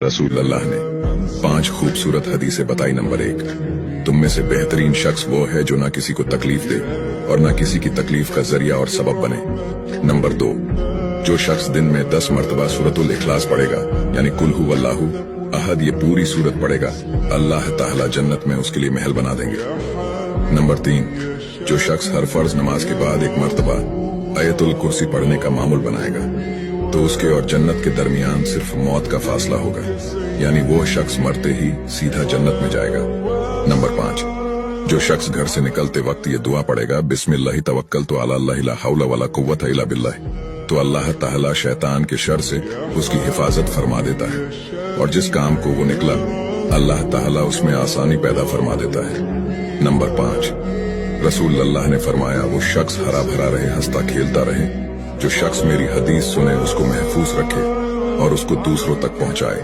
रसूल अल्लाह ने 5 खूबसूरत हदीसें बताई। नंबर 1, तुम में से बेहतरीन शख्स वो है जो ना किसी को तकलीफ दे और ना किसी की तकलीफ का जरिया और सबब बने। नंबर 2, जो शख्स दिन में 10 मरतबा सूरतुल इखलास पढ़ेगा, यानी कुल हु अल्लाहु अहद, ये पूरी सूरत पढ़ेगा, अल्लाह ताला जन्नत में उसके लिए महल बना देंगे। नंबर 3, जो शख्स हर फर्ज नमाज के बाद 1 मरतबा आयतुल कुर्सी पढ़ने का मामूल बनाएगा, तो उसके और जन्नत के दरमियान सिर्फ मौत का फासला होगा, यानी वो शख्स मरते ही सीधा जन्नत में जाएगा। नंबर 5, जो शख्स घर से निकलते वक्त ये दुआ पढ़ेगा, बिस्मिल्लाहि तवक्कलतु अला अल्लाह ला हौला वला कुव्वता इल्ला बिल्लाह, तो अल्लाह ताला शैतान के शर से उसकी हिफाजत फरमा देता है, और जिस काम को वो निकला अल्लाह ताला उसमें आसानी पैदा फरमा देता है। नंबर 5, रसूल अल्लाह ने फरमाया, वो शख्स हरा भरा रहे, हंसता खेलता रहे, जो शख्स मेरी हदीस सुने उसको महफूज रखे और उसको दूसरों तक पहुंचाए।